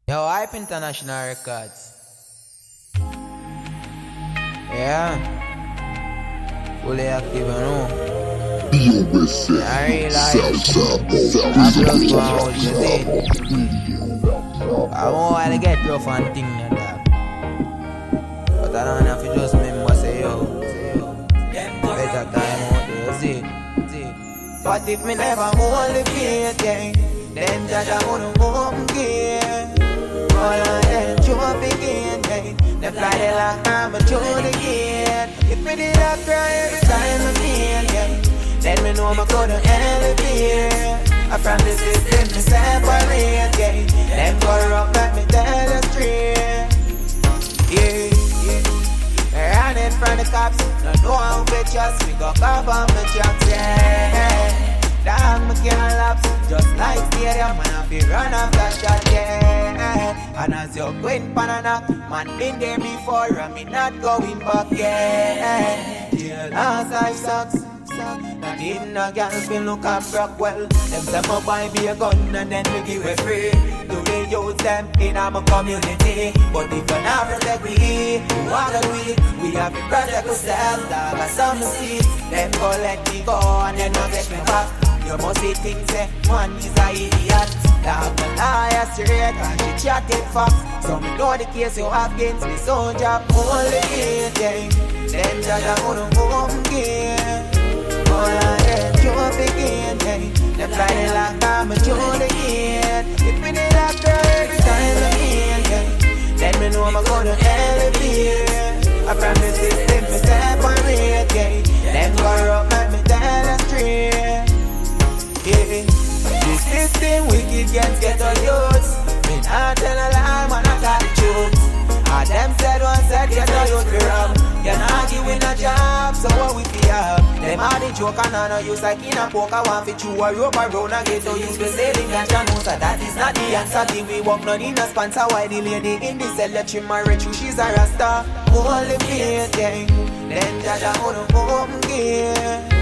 Yo, Hype International Records. Yeah. Fully active, you know. B.O.S.S. I realize Southside I just go out, you see. I want to get rough and thing like that. But I don't have to just remember, say yo. Better time out there, you see. What if me never hold the faith, yeah? Then judge I wouldn't home again. All I had to begin, yeah. They fly the like I'm a through the gate. If me did I cry every time I feel, yeah, then me know I couldn't elevate. I from the system me separate, yeah. Them corrupt make me tell the straight. Yeah. Running from the cops, no know how to just we go cover my tracks, yeah. Dog me can't lapse, just like stadium, man I feel run off that shot, yeah. And as you going pan and knock, man been there before, and me not going back, yeah. Yeah, last life sucks. Not even a girl feel look up rock well. Them say my boy be a gun and then we give it free. Do they use them in our community? But if you're not protect we wanna do it. We have to protect ourselves, dog. I saw me see them go let me go and then not get me back. You must see things say one is a idiot. Dog, my liar straight and she chatted facts. So me know the case you have against me, so job only it, yeah. Them judge I wouldn't home again. All I had to begin, yeah. Them fly the like I'm a through the gate. If me did I cry every time I feel, yeah, then me know I'm gonna elevate. I from the system me separate, yeah. Them corrupt make me tell the straight, yeah. The system wicked get on youths. Me not tell a lie, man I tell the truth. And them said one said you know you be wrong. You're not giving a job, so what we feel up? Them are the joke and I know use like in a poker. One fit you a rope around and get to use the saving and know so that is not the answer. Till we walk not in a sponsor. Why the lady in the cell let you marry you, she's a rasta. Hold the faith, yeah. Then judge I wouldn't home again.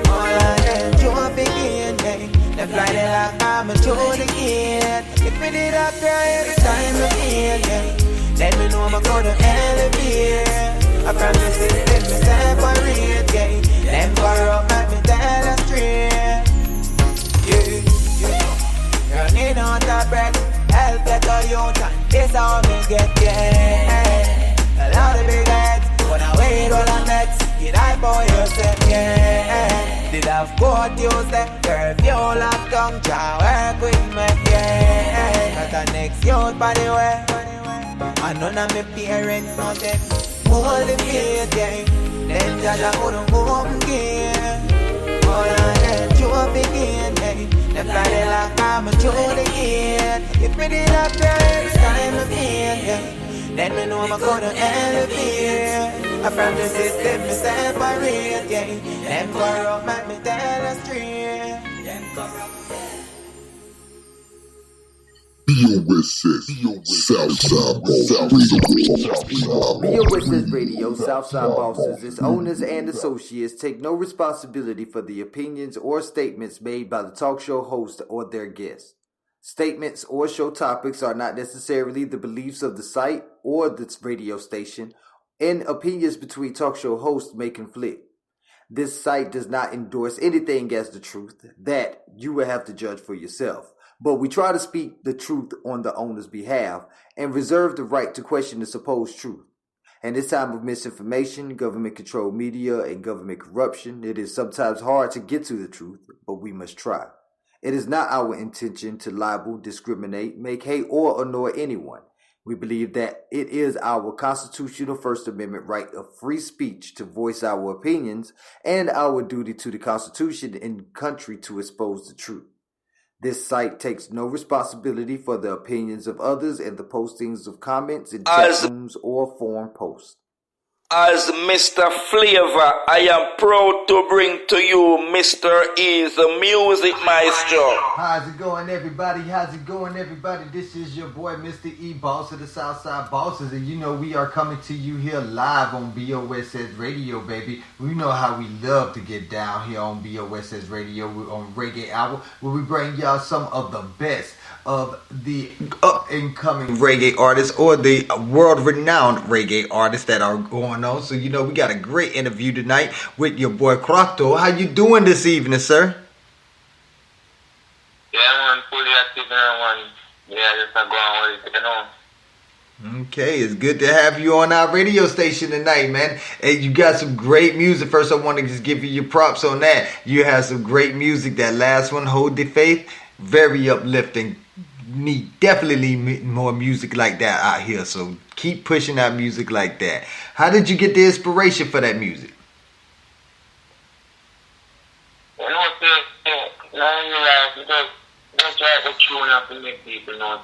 All of them jump again, yeah. Them fly the like I'm a through the gate. If me did I cry every time I feel, yeah, then me know I'm gonna elevate. I from the system me separate, yeah. Them corrupt make me tell the straight, yeah. Running out of breath, help get a youth and this how me get, yeah. A lot of big heads, when I wait all the next, get hype for yourself, yeah. Did have court use them, curfew lockdown, try work with me, yeah. Got the next youth by the way, and none of my parents know them. Hold the faith, yeah. Then judge I wouldn't home again. All I had to begin, yeah. Them fly the like I'm a through the gate. If me did I cry every time I feel, yeah, then me know I'm gonna elevate. I from the system me separate, yeah. Them corrupt make me tell the straight. Them corrupt. B.O.S.S. Southside B.O.S.S. Radio, Southside Bosses, its owners and associates take no responsibility for the opinions or statements made by the talk show host or their guests. Statements or show topics are not necessarily the beliefs of the site or the radio station, and opinions between talk show hosts may conflict. This site does not endorse anything as the truth. That you will have to judge for yourself. But we try to speak the truth on the owner's behalf and reserve the right to question the supposed truth. In this time of misinformation, government-controlled media, and government corruption, it is sometimes hard to get to the truth, but we must try. It is not our intention to libel, discriminate, make hate, or annoy anyone. We believe that it is our constitutional First Amendment right of free speech to voice our opinions and our duty to the Constitution and country to expose the truth. This site takes no responsibility for the opinions of others and the postings of comments in chat rooms or forum posts. As Mr. Flavor, I am proud to bring to you Mr. E, the music maestro. How's it going, everybody? How's it going, everybody? This is your boy, Mr. E, boss of the Southside Bosses, and you know we are coming to you here live on B.O.S.S Radio, baby. We know how we love to get down here on B.O.S.S Radio on Reggae Hour, where we bring y'all some of the best of the up-and-coming reggae artists or the world-renowned reggae artists that are going on. So, you know, we got a great interview tonight with your boy Quatro. How you doing this evening, sir? Yeah, man, fully active now, man. Yeah, just go on with it, you know. Okay, it's good to have you on our radio station tonight, man. And you got some great music. First, I want to just give you your props on that. You have some great music. That last one, Hold the Faith, very uplifting. Need definitely more music like that out here, so keep pushing out music like that. How did you get the inspiration for that music? You know, now you realize because just try to tune up and make people know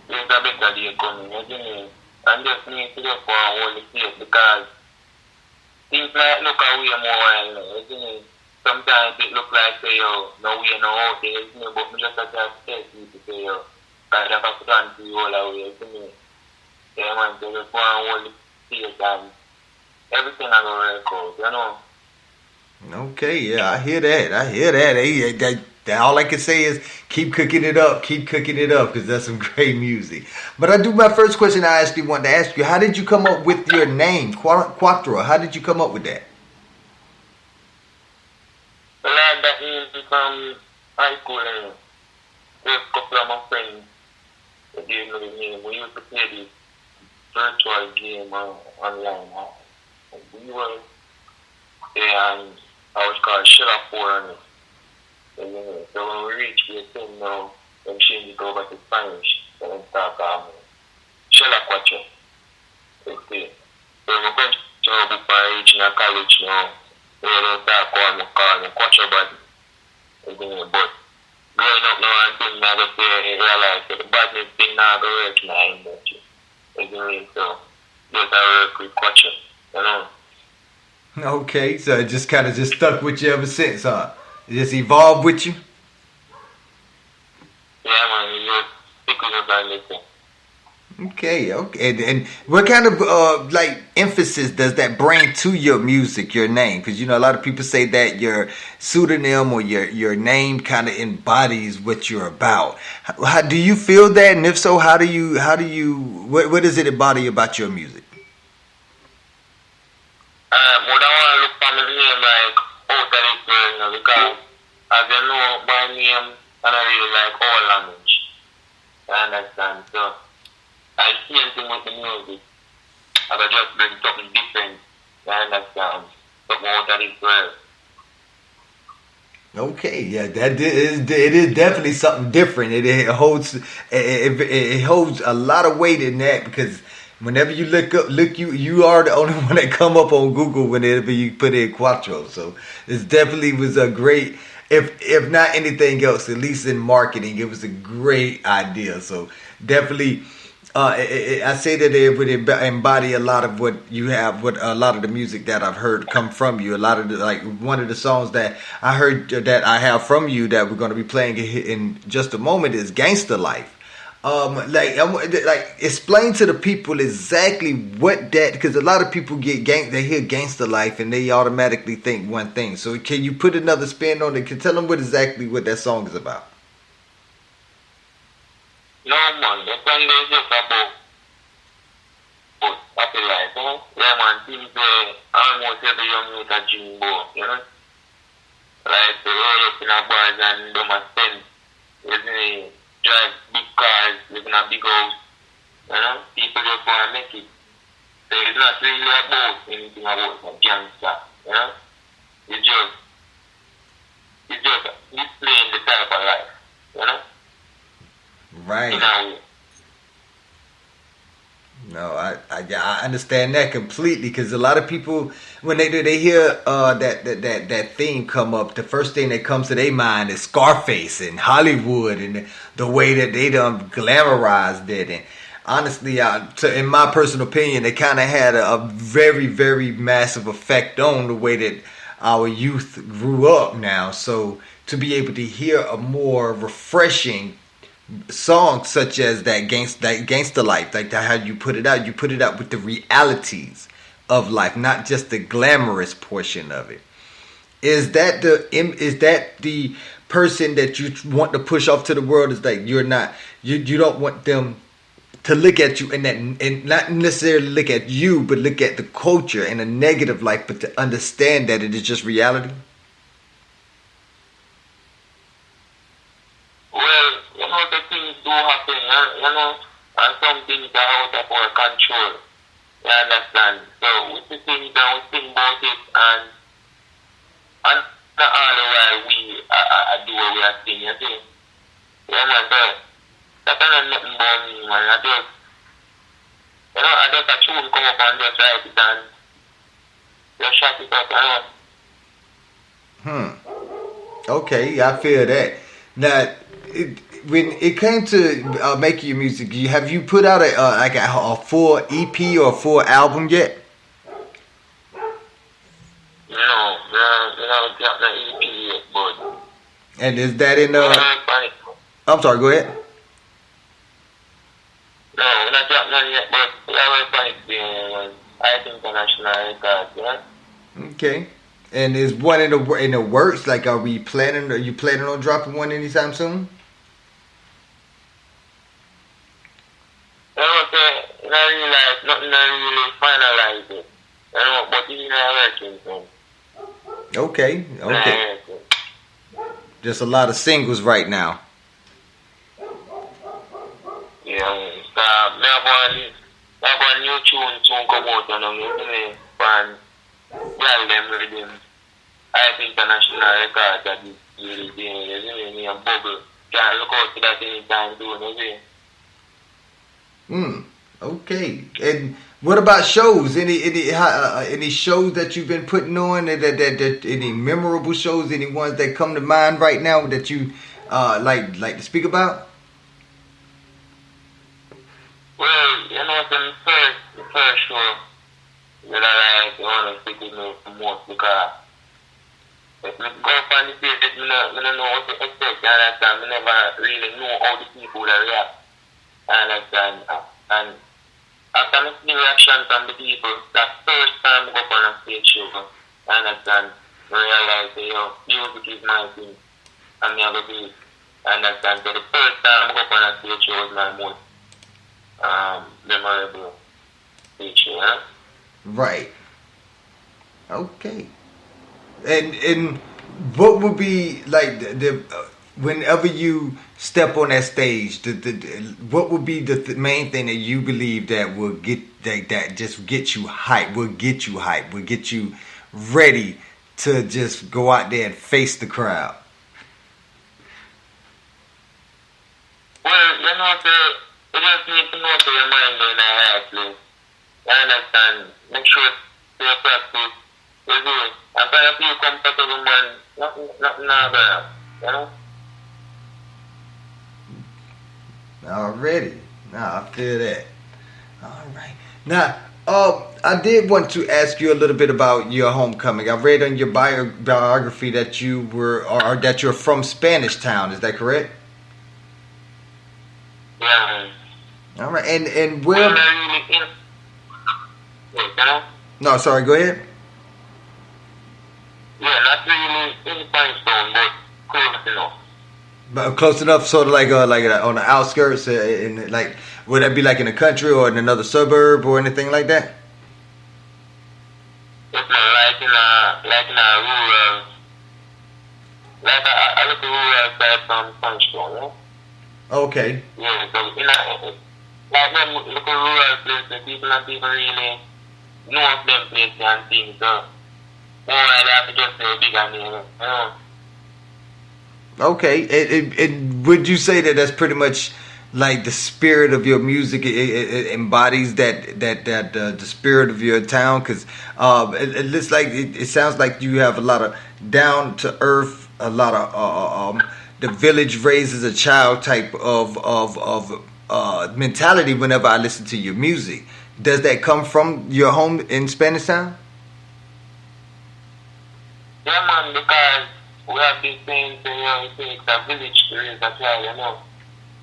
there's a better day coming, you know, and just need to go for a whole place because things might look away more, you know. Sometimes it look like, say, yo, no way, no out there, you know, but me just have to tell people, say, yo, God have a plan to you all the way, you know. Yeah, man, so just want to hold the place and everything I go record, you know. Okay, yeah, I hear that. Hey, that all I can say is keep cooking it up, because that's some great music. But I do my first question I actually wanted to ask you, how did you come up with your name, Quatro? How did you come up with that? The lad that is from high school, and there's a couple of my friends that gave me the name. We used to play this virtual game online. We were there, and I was called Shella 4. So when we reached the 10 now, then changed it over to Spanish. So then start Shella Quatro. So I'm going to go for reaching a college now. We don't start calling me Quatro Badnis. But growing up now and things I just realize that the Badnis thing now go work now in that. So just I work with Quatro, you know. Okay, so it just kind of just stuck with you ever since, huh? It just evolved with you? Yeah, man, you just stick with us and listen. Okay. And what kind of like emphasis does that bring to your music, your name? Because you know a lot of people say that your pseudonym or your name kind of embodies what you're about. How do you feel that? And if so, what does it embody about your music? But I want to look for my name like out of this world, you know, because as you know, my name I don't really like all language. You understand? So I see anything with the music, I could just bring something different, you understand? Something out of this world. Okay, yeah, it is definitely something different. It holds a lot of weight in that because whenever you you are the only one that come up on Google whenever you put in Quatro. So it definitely was a great, if not anything else, at least in marketing, it was a great idea. So definitely. I say that it would embody a lot of what you have, what a lot of the music that I've heard come from you. A lot of one of the songs that I heard that I have from you that we're going to be playing in just a moment is "Gangsta Life." Explain to the people exactly what that, because a lot of people they hear "Gangsta Life" and they automatically think one thing. So can you put another spin on it? Can tell them exactly what that song is about? No, man, the song is just about happy life, you know? Yeah, man, things almost every young youth a dream about, you know? Like, they roll up in a bars and do my spend, you drive big cars, live in a big house, you know? People just want to make it. So it's not really about anything about a gangster, you know? It's just displaying the type of life, you know? Right. No, I understand that completely because a lot of people when they hear that theme come up, the first thing that comes to their mind is Scarface and Hollywood and the way that they done glamorized it. And honestly, in my personal opinion, it kind of had a very, very massive effect on the way that our youth grew up now. So to be able to hear a more refreshing song such as that gangster life, like that, how you put it out with the realities of life, not just the glamorous portion of it. Is that the person that you want to push off to the world? Is like you don't want them to look at you and not necessarily look at you, but look at the culture in a negative light, but to understand that it is just reality? Well, the things do happen, and some things are out of our control. You understand? So we sit down, we think about it, and not all the while we do what we are saying, you see? Yeah, man, so that kind of nothing about me, man. I just a tune come up and just write it and just shut it up, Okay, I feel that. Now, when it came to making your music, have you put out a full EP or a full album yet? No, got no EP yet, but. And is that in I'm sorry, go ahead. No, we're not dropping none yet, but we are working on it being international records, yeah? Okay. And is one in the works? Like, are you planning on dropping one anytime soon? Nothing really finalized it. But it's not working, so. Okay. Just a lot of singles right now. Yeah, I have a new tune come out and I'm listening and them rhythm. I have international record that is really doing me a bubble. Can't look out to that anytime soon, Okay. And what about shows? Any shows that you've been putting on? That any memorable shows? Any ones that come to mind right now that you like to speak about? Well, the first show that I want to stick with me most because if I go up on the stage, I don't know what to expect. I never really know how the people react. And after I see the reaction from the people, that first time I go up on a stage show, I realize that, music is my thing. And I go do it. So the first time I go up on a stage show was my most memorable stage show, huh? Right. Okay. And what would be like the whenever you step on that stage, what would be the main thing that you believe that will get that just get you hype, will get you ready to just go out there and face the crowd? Well, you just need to know to your mind when I ask you. You understand? Make sure to your practice. You do it. And when you feel comfortable, man, nothing bad, Already. Now I feel that. All right. Now, I did want to ask you a little bit about your homecoming. I read on your biography that you that you're from Spanish Town. Is that correct? Yeah. All right. And where? No, sorry. Go ahead. Yeah, not really in Spanish Town, but close enough. But close enough, sort of like on the outskirts, in like, would that be like in the country or in another suburb or anything like that? It's like in a rural, like a little rural side from Sunshine, yeah? Okay. Yeah, so in a like them little rural places, people don't even really know of them places and things, so they have to just say bigger name, Okay, and would you say that that's pretty much like the spirit of your music? It embodies that the spirit of your town, because it looks like it sounds like you have a lot of down to earth, a lot of the village raises a child type of mentality whenever I listen to your music. Does that come from your home in Spanish Town? Yeah, man, because we have this saying, it takes a village to raise a child,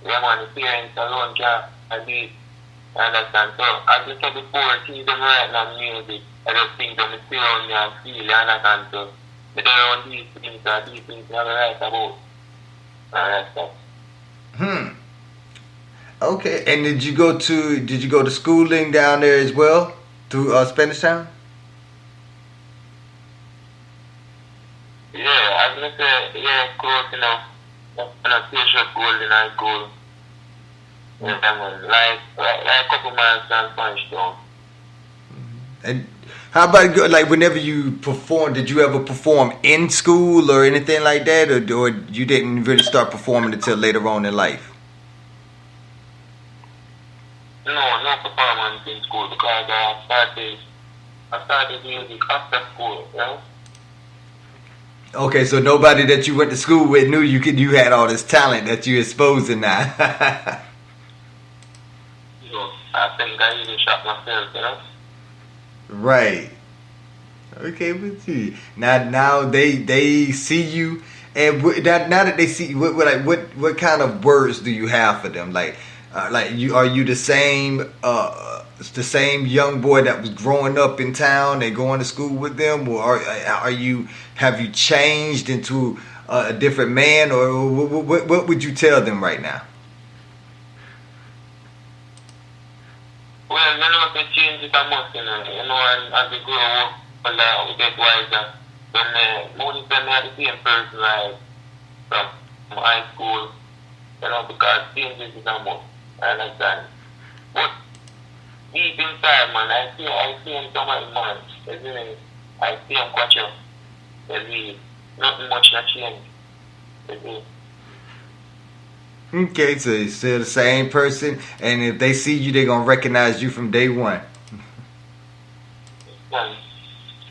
Yeah, man, the parents alone can't do it. You understand? So, as you said before, see them writing on music. I just think them still on me and feel, you understand? So, they don't want these things you have to write about. Okay, and did you go to schooling down there as well through Spanish Town? Yeah, as I said, close enough. And I finish up gold in high school. Yeah, man, like a couple miles down Punch Town. And how about like whenever you perform? Did you ever perform in school or anything like that, or you didn't really start performing until later on in life? No performance in school because I started music after school, Okay, so nobody that you went to school with knew you had all this talent that you're exposing now. I think I even shot myself, Right. Okay, with you. Now they see you, and now that they see you, what kind of words do you have for them? Like are you the same young boy that was growing up in town and going to school with them, or have you changed into a different man, or what would you tell them right now? Well, the change is a must, and as we grow up, we get wiser. Then, most of them are the same person, like, from high school, because change is a must. I understand. But, deep inside, man, I see him so much, man. I see him Quatro. Nothing much not change. Okay, so you're still the same person, and if they see you, they're gonna recognize you from day one.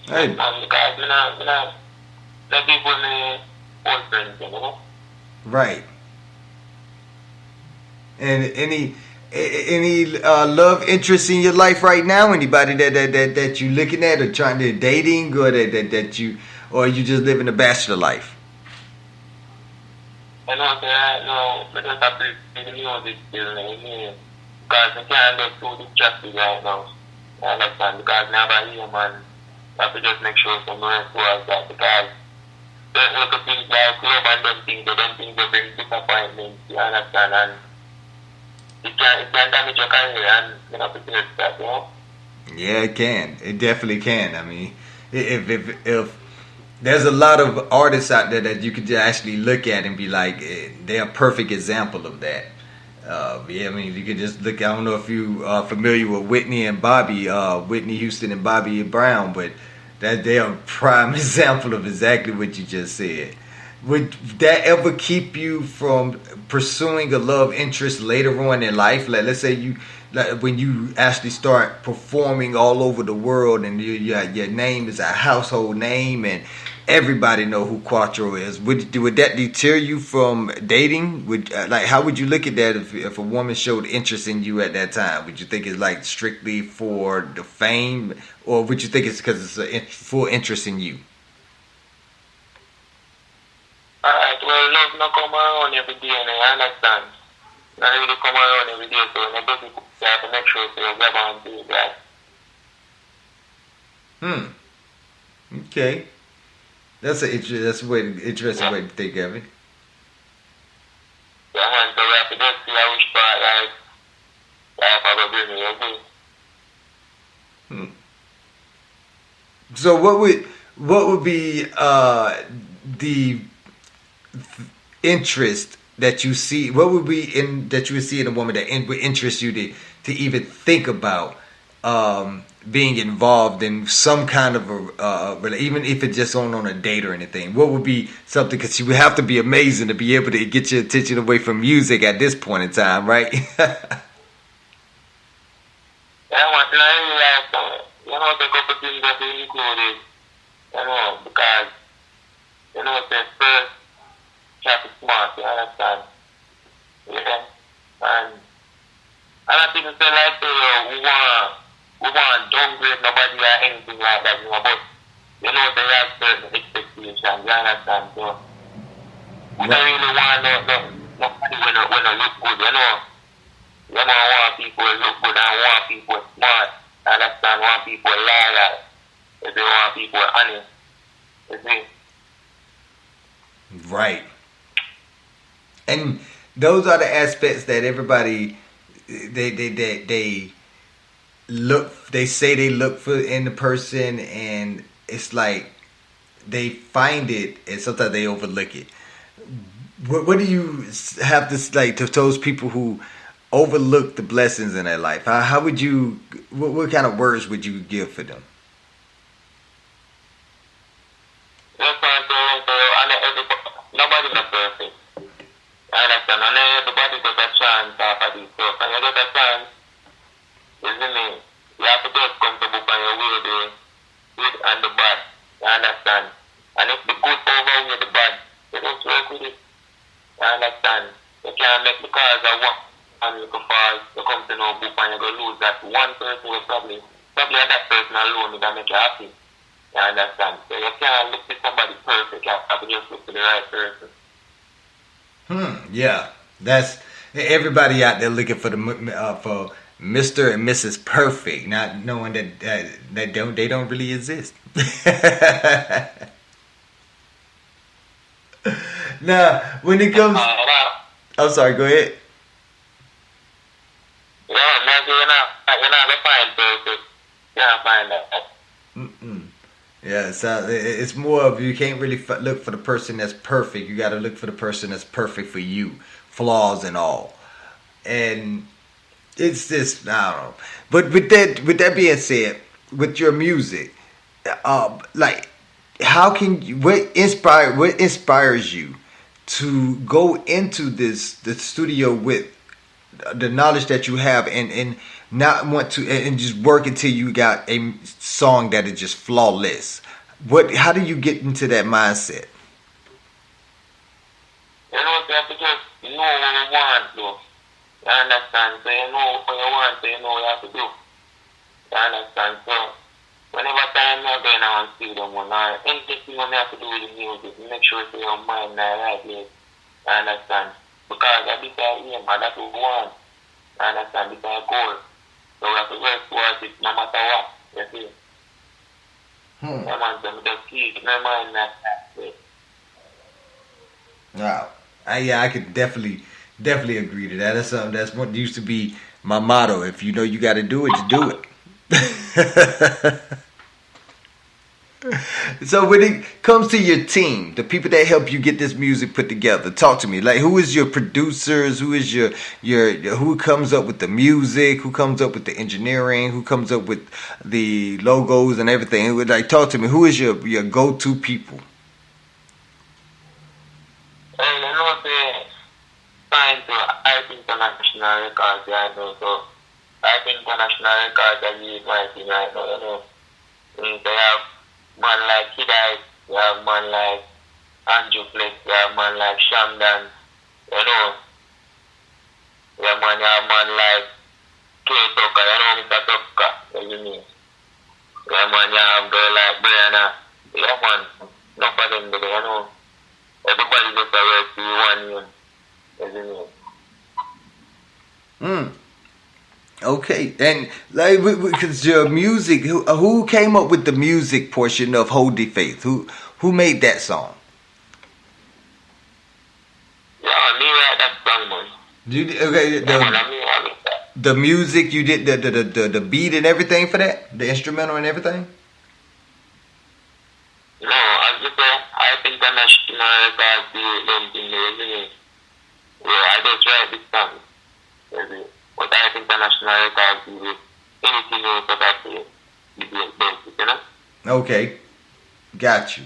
Hey. Because not people me old friends, Right. And any love interest in your life right now? Anybody that you looking at or trying to dating, or or you just living a bachelor life? I just have to do the music still, because I can't get too distracted right now. I understand, because now by here, man, I have to just make sure some rest was that, because don't look at things like love and them things, they bring disappointment, you understand, and it can damage your career, and you have to finish that, Yeah, it can. It definitely can. I mean, if there's a lot of artists out there that you could actually look at and be like, they're a perfect example of that. I mean, you could just look. I don't know if you are familiar with Whitney and Bobby, Whitney Houston and Bobby Brown, but that they are a prime example of exactly what you just said. Would that ever keep you from pursuing a love interest later on in life? Like, let's say when you actually start performing all over the world, and your name is a household name, and everybody know who Quatro is. Would that deter you from dating? How would you look at that if a woman showed interest in you at that time? Would you think it's like strictly for the fame, or would you think it's because it's a full interest in you? Alright, well, love not come around every day, and I understand. Not really come around every day, so I have to make sure to grab on to that. Okay. That's an interesting way to think of it. Yeah, man, so we have to just see how which part, life have bring me, So what would be the interest that you see? What would be that you would see in a woman that would interest you to even think about being involved in some kind of even if it's just on a date or anything? What would be something? Because she would have to be amazing to be able to get your attention away from music at this point in time, right? The couple things that they included, because, the first chap is smart, you understand? Yeah, and And I think it's like we want downgrade nobody or anything like that, you know, but you know they have certain expectations, you understand? So we don't really want nobody when I look good, you know. You don't want people to look good and want people smart, understand, want people loyal, if they want people honest, you see? Right. And those are the aspects that everybody they look, they say they look for in the person, and it's like they find it and sometimes they overlook it. What do you have to like to those people who overlook the blessings in their life? How would you, what kind of words would you give for them? Nobody's not perfect. I understand. And everybody got a chance after this stuff. And you got a chance, isn't it? You have to just come to book on your way the good and the bad. You understand? And if the good overweigh the bad, you just work with it. You understand? You can't make the cars a walk and you go fast. You come to no book and you go lose that one person will probably that person alone is going to make you happy. You understand? So you can't look at somebody perfect. You have to just look for the right person. Yeah, that's everybody out there looking for for Mr. and Mrs. Perfect, not knowing that they don't really exist. Now, when it comes, I'm sorry. Go ahead. Yeah, man, you're not gonna find perfect. You can't find that. Yeah, so it's more of you can't really look for the person that's perfect. You got to look for the person that's perfect for you, flaws and all. And it's just, I don't know. But with that being said, with your music, like how can you, what inspires you to go into the studio with the knowledge that you have and not want to and just work until you got a song that is just flawless? How do you get into that mindset? You know, you have to just know what you want to. You understand? So you know what you want, so you know what you have to do. You understand? So whenever time you're going on studio or anything you have to do with the music, make sure that your mind is right place. You understand? Because that's the aim, and that's what we want. You understand? It's our goal. So we have to work towards it no matter what. You see? Yeah, man, so just keep my mind that way. Wow. I could definitely agree to that. That's something that's what used to be my motto. If you know you got to do it, you do it. So when it comes to your team, the people that help you get this music put together, talk to me. Like, who is your producers? Who is your who comes up with the music? Who comes up with the engineering? Who comes up with the logos and everything? Like, talk to me. Who is your go-to people? You know, signed to Art International Records right now. So Art International Records are using my team right now. You know, they have man like Kidai, you have man like Andrew Flex, you have man like Shamdan, you know. You have man like K Tucker, you know Mr. Tucker, what you mean? You have man, you have girl like Brianna, you have man, enough of them there, you know. Everybody just a work to one union, what you mean? Okay, and like because your music, who came up with the music portion of Hold the Faith? Who made that song? Yeah, me write that song, man. The music you did the beat and everything for that, the instrumental and everything. No, I just I think International Records do something. Yeah, I just write this song. But I think International Records do anything else that I do, you know? Okay, got you.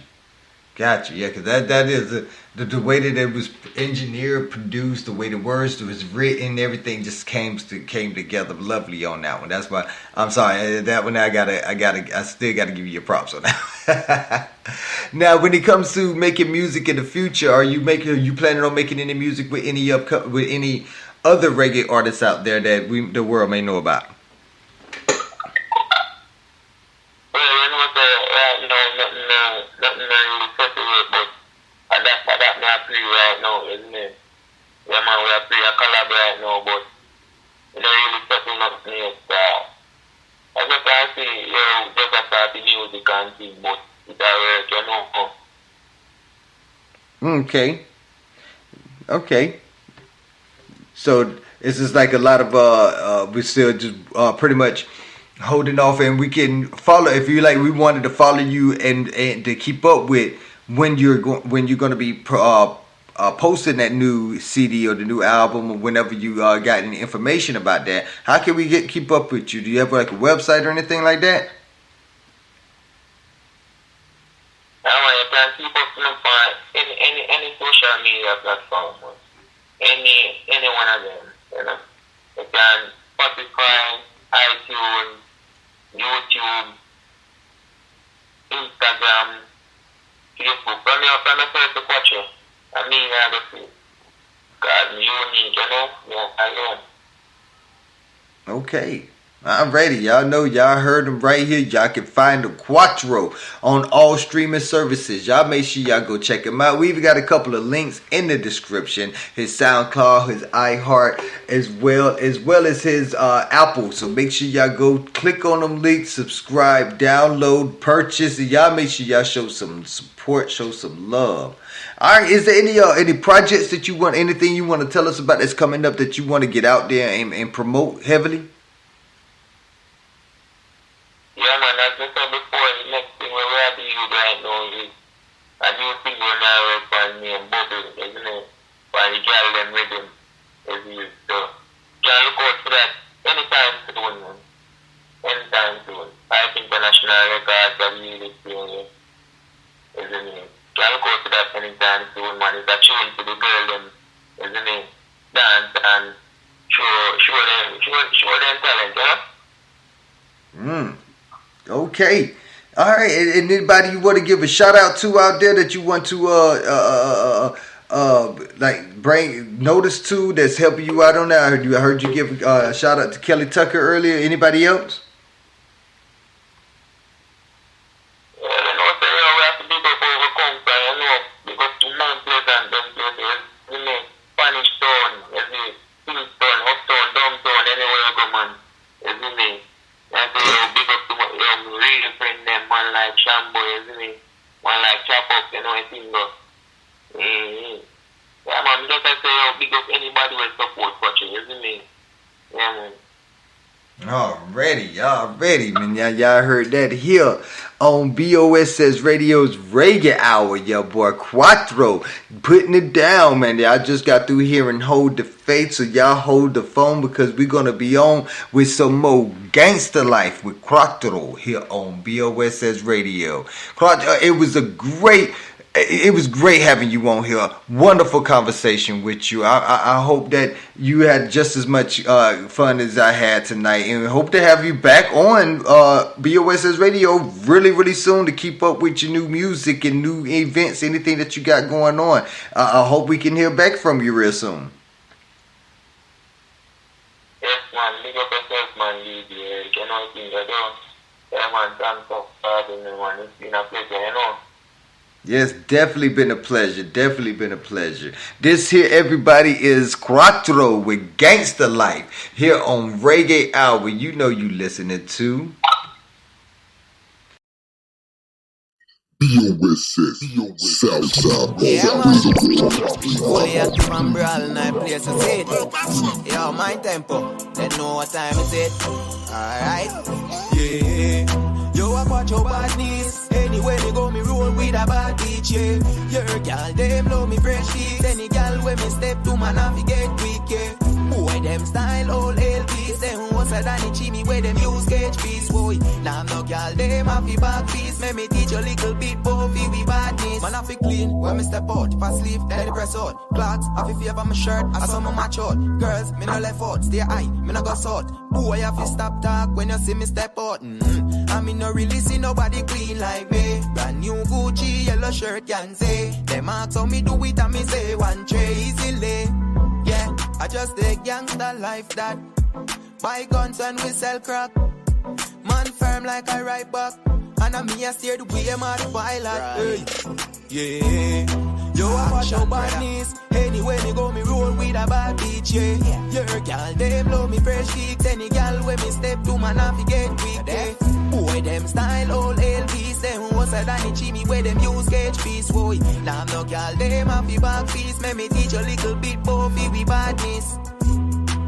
Yeah, because that is the way that it was engineered, produced, the way the words was written, everything just came together lovely on that one. That's why I'm sorry that one. I still gotta give you your props on that. Now, when it comes to making music in the future, are you planning on making any music with any other reggae artists out there that the world may know about? Well, you know, right now, nothing really separate, but that me I play right now, isn't it? Yeah, man, we are play a collab right now, but you don't really settle nothing yet. I just can see, just start the music and thing, but it's alright, you know. Okay. So it's just like a lot of we're still just pretty much holding off, and we can follow if you like. We wanted to follow you and to keep up with when you're going to be posting that new CD or the new album, or whenever you got any information about that. How can we keep up with you? Do you have like a website or anything like that? You can keep up with me on any social media platform, any one of them. You know, you can Spotify, iTunes, YouTube, Instagram, Facebook. From your first to Quatro. I mean, I don't see. God, you need, you know, I am. Okay. I'm ready. Y'all know, y'all heard him right here. Y'all can find the Quatro on all streaming services. Y'all make sure y'all go check him out. We even got a couple of links in the description. His SoundCloud, his iHeart, as well as his Apple. So make sure y'all go click on them links, subscribe, download, purchase, and y'all make sure y'all show some support, show some love. All right, is there any projects that you want, anything you want to tell us about that's coming up that you want to get out there and promote heavily? Yeah, man, as I said before, the next thing we're going to do right now is a new thing we're now working named Bubble, isn't it? For the girl them rhythm, isn't it? So, you can look out for that anytime soon, man. Anytime soon. I think international records are really doing it, isn't it? You can look out for that anytime soon, man. It's a tune to the girl them, isn't it? Dance and show them talent, yeah? Okay. All right. And anybody you want to give a shout out to out there that you want to like bring notice to that's helping you out on that? I heard you give a shout out to Kelly Tucker earlier. Anybody else? Yeah, you know, so, we have to big up over Conquer, you know, because to Mount Pleasant, them places, you know, Spanish Town, Kingston, Uptown, Downtown, anywhere you go, man, isn't it? And so, big up to real friend them, man like Shambo, isn't it? Man like Chop Up, you know, I think, yeah, man, just I say, big up anybody who support Quatro, isn't it? Yeah, man. Already, man. Y'all heard that here on B.O.S.S Radio's Reggae Hour. Your boy Quatro putting it down, man. Y'all just got through here and hold the faith, so y'all hold the phone because we're gonna be on with some more gangster life with Quatro here on B.O.S.S Radio. Quatro, it was great having you on here. Wonderful conversation with you. I hope that you had just as much fun as I had tonight, and hope to have you back on B.O.S.S Radio really soon to keep up with your new music and new events, anything that you got going on. I hope we can hear back from you real soon. Yes, man. Big up yourself, man. You know, things I do. Yeah, man. Thanks for having me, man. It's been a pleasure, you know. Yes, definitely been a pleasure. This here, everybody, is Quatro with Gangsta Life here on Reggae Hour. You know you listening to B.O.S.S. Southside Yeah, Boss. man. Fully active and brawl in my place to sit. Yo, my tempo. They know what time is it. Alright. Yeah. Yo, I watch your badness. Anyway, me go, me roll with a bad bitch, yeah. Your girl, them love me fresh kiss. Any girl when me step to my navigate quick, yeah. Boy, them style all LPs. Them what's a Danny Chimmy where them use sketch piece, boy. Now I'm no girl, them happy back piece. Let me teach you a little bit, Buffy, we badness. Man, I feel clean when me step out. If I sleep, then I press out. Clocks, I feel favor my shirt, I saw my match out. Girls, me no left out, stay high, me no go south. Boy, I feel stop talk when you see me step out. I mean, no really see nobody clean like me. Brand new Gucci, yellow shirt, can say. Them ask how me do it and me say one tray easily. Yeah, I just take gangster life that buy guns and we sell crack. Man firm like a right back. And I me a steer the way I'm the pilot. Yeah. Yo, I watch your badness. Anyway, me go, me roll with a bad bitch, yeah. Your girl, they blow me fresh kicks. Any girl, when me step to my navigate quick, yeah. Boy, them style, all LBs. Them who said I need chimney, where them use gauge piece, boy. Now I'm no girl, them happy back piece. Let me teach you a little bit, boy, we badness.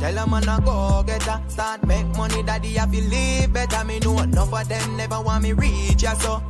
Tell them man I go get her. Start make money, daddy, have to live better. Me know enough of them never want me reach ya, so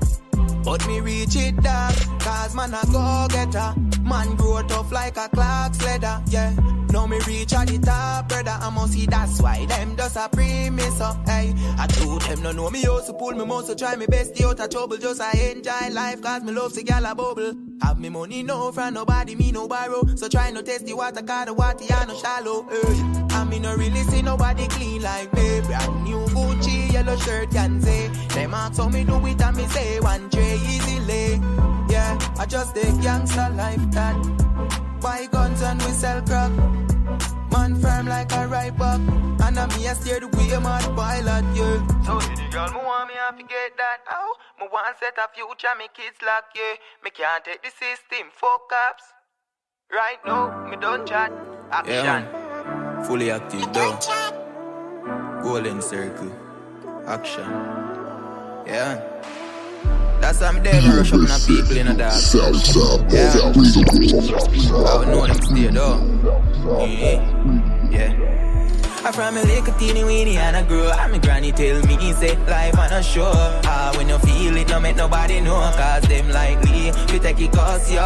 but me reach it, dog. Cause man I go get her. Man grow tough like a Clark's leather, yeah. Now me reach at the top, brother. I must see that's why them just a premise up, hey. I do them no know me also pull me muscle, try me best out of trouble. Just I enjoy life cause me love to gal a bubble. Have me money no from nobody, me no borrow. So try no test the water, cause the water ya no shallow, hey. I me no really see nobody clean like me. Brand new Gucci, yellow shirt can say. Them ask how me do it and me say one tray easily. Yeah, I just take gangster life that buy guns and we sell crack. Man firm like a right back. And I me a steer the way I'm the pilot, yeah. So see the girl, me want me have to get that out. Me want set a future, me kids lock, yeah. Me can't take the system, fuck cops. Right now, me don't chat. Action. Yeah, fully active though. Golden circle. Action. Yeah. That's why I'm there to rush up on people in a dark. Yeah. I would know them stay though. Yeah. I from a little teeny weeny and I grow. And my granny tell me, say, life on a show. When you feel it, no make nobody know. Cause them likely, you take it cause you.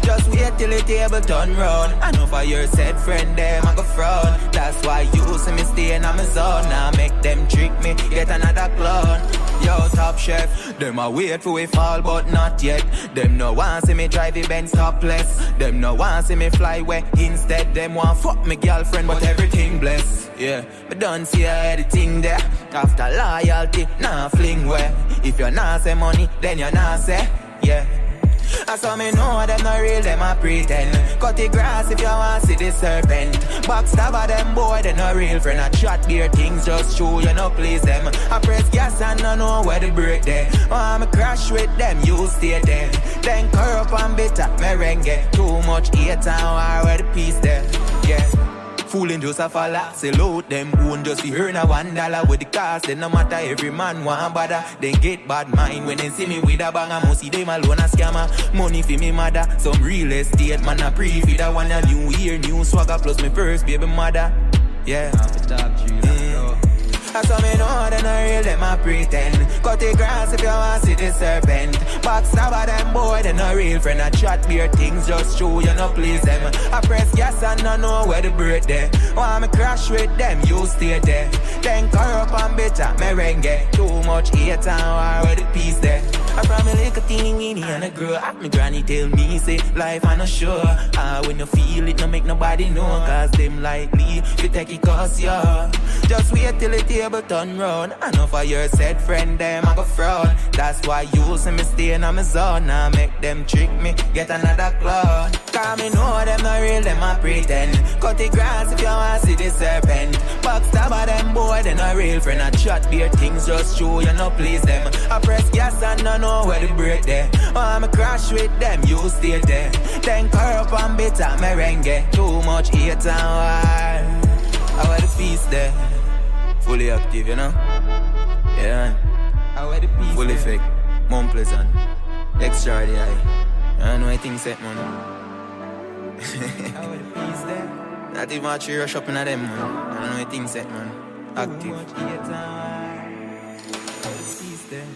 Just wait till the table turn round. I know for your said friend, them I go frown. That's why you see me stay in my zone. Now make them trick me, get another clone. Yo, top chef, them a wait for we fall, but not yet. Them no want see me drive the Benz topless. Them no want see me fly away. Instead, them want fuck me girlfriend, but everything blessed. Yeah, but don't see anything there. After loyalty, nah fling where. If you not say money, then you not say, yeah. I saw me know them not real, them a pretend. Cut the grass if you want see the serpent. Backstabber them boy, they not real friend. I chat beer things just true, you know please them. I press gas and I know where the break there. Oh, I'm crash with them, you stay there. Then curl up and bitter, merengue. Too much hate and war where the peace there, yeah. Fooling just a follow, sell out them own just to earn a $1 with the cost. Then no matter every man want bother. They get bad mind when they see me with a bang. I must see them alone a scammer. Money for me mother, some real estate man a pre-feed. I want a new year, new swagger plus my first baby mother. Yeah, I saw me know they not real, them a pretend. Cut the grass if you want see the serpent. Backstabber them boy, they not real friend. I chat beer things just true, you know please them. I press gas and I know where the break there. Want me crash with them, you stay there. Then curl up and bitter, merengue. Too much hate and war where the peace there. I from a little teeny weeny and I grow up. My granny tell me, say, life I no sure. When you feel it, no make nobody know. Cause them likely, you take it cause you. Just wait till the table turn round. I know for your said friend, them I go fraud. That's why you see me stay in my zone. Now make them trick me, get another clone. Cause me know them not real, them a pretend. Cut the grass if you want see the serpent. Backstabber them boy, they not real friend. I chat beer things just true, you know please them. I press gas and I know where the break there. Oh, I'm a crash with them, you stay there. Then curl up and bitter, merengue. Too much hate and war. I wear the peace there. Fully active, you know? Yeah. I wear the peace full effect, Mount Pleasant. Extraordinary. I know I think set, man. I wear the peace there. Not even a tree rush up in them, man. I know I think set, man. Active. Too much hate and war. I wear the peace there.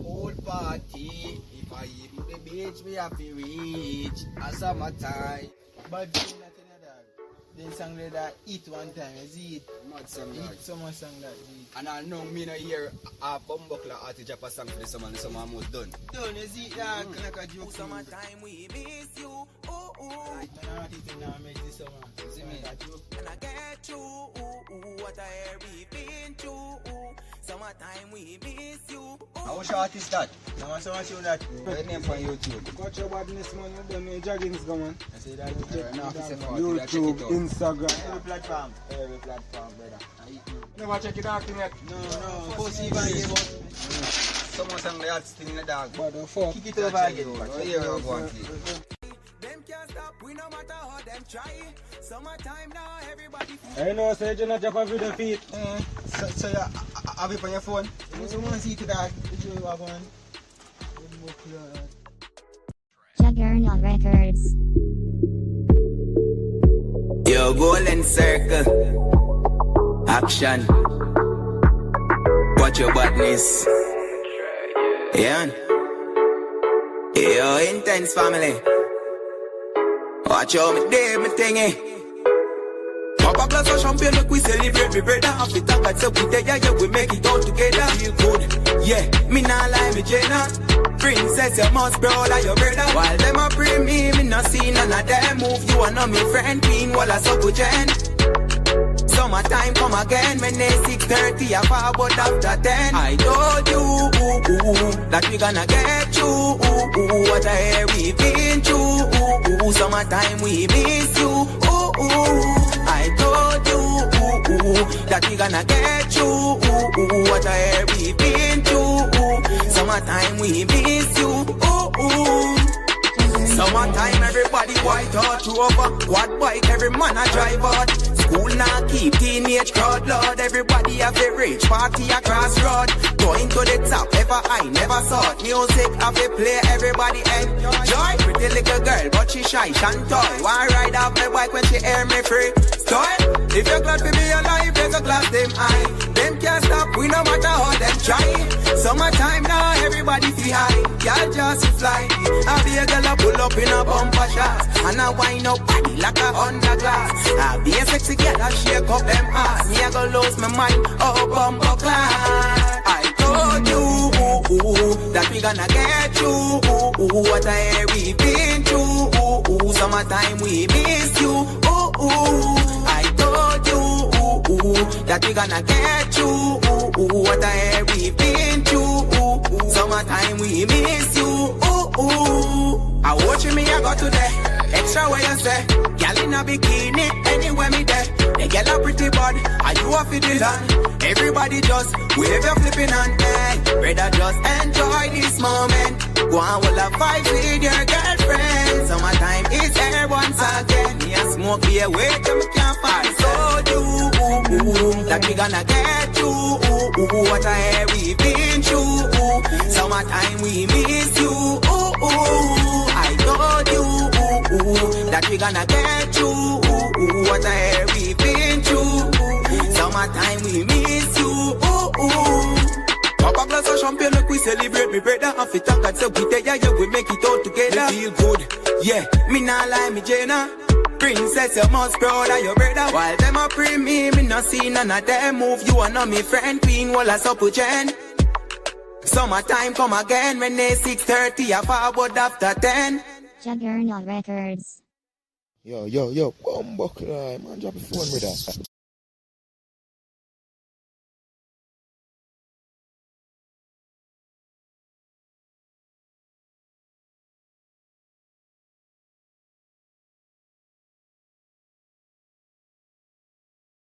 Old party, if I hit the beach, we have to reach a summertime. But do nothing at all. The song that eat one time, you see it. Mad song Eat that. so much song that eat. And I know me no hear a bumbuckler artist drop a song for the summer and the summer almost done. Don't you see that like a joke. Summertime we miss you. Ooh, ooh. Right, man, I think now make this summer. You see me? Like a joke. And I get you. Ooh, ooh. What a year we've been through. Ooh. Summertime we miss you. Ooh. How much artist that? Now I want to show that. What name for YouTube? Quatro Badnis, man, you done me joggings going. I say that. Now if it's a YouTube, Instagram. Every platform. Every platform, brother. Never check it out yet. No. Post even here. Someone sang the artist in the dog. What the fuck? Kick it over again. Oh, here we go. Them can't stop, we no matter how them try. Summertime now, everybody. I know, say you not drop a video feet. So you have it on your phone? Someone see to that. You are going. Juggernaut Records. Yo, golden circle. Action. Watch your badness. Yeah. Yo, intense family. Watch how me do me thingy. Pop a glass of champagne, make we celebrate. Me brother have it and God say we there, yeah, we make it all together. Feel good, yeah. Me nah lie, me Jenna. Princess, you must proud of your brother. While them a pray me not see none of them move. You are not me friend, queen, while I so good Jen. Summertime come again, when they 6:30, I forward after 10. I told you that we gonna get you. What a year we've been through. Summertime we miss you. I told you that we gonna get you. What a year we've been through. Summertime we miss you. Summertime everybody white out over. Quad bike every man a drive out. School now keep teenage crowd loud. Everybody have a rich party across road. Going to the top ever I never saw it. Music have a play everybody enjoy. Pretty little girl but she shy shantoy. Why ride off my bike when she hear me free? Stoy. If you're glad to be alive, there's a glass them high. Them can't stop, we no matter how them try. Summertime now, everybody feel high. Y'all just fly. I be a girl a pull up in a bumper shot. And I wind up body like a underglass. I be a sexy girl a shake up them ass. Me a go lose my mind, oh bumper class. I told you that we gonna get you. What a year we been through. Summertime we miss you. I told you that we gonna get you. What a year we been through. Summertime we miss you. I watch me I got today. Extra what you say. Gal in a bikini anywhere me there. The gal a pretty bad. Are you a fiddler? Everybody just wave your flipping hand. Hey, brother just enjoy this moment. Go and hold a fight with your girlfriend. Summertime is here once again. Me a smoke beer wait till me can't find. I told you that we gonna get you. What a year we been through. Summertime we miss you. I told you that we gonna get you. What a year we been through. Summertime we miss you. Pop a glass of champagne, look we celebrate. Me brother have it and God say we there, yeah, we make it all together. Me feel good, yeah. Me nah lie, me Jenna. Princess, you must proud of your brother. While them a pray me not see none of them move. You are not me friend, queen, while I support Jen. Summertime come again, when they 6:30, I forward after 10. Juggernaut Records. Yo, bumbuckler, man, drop a phone with that.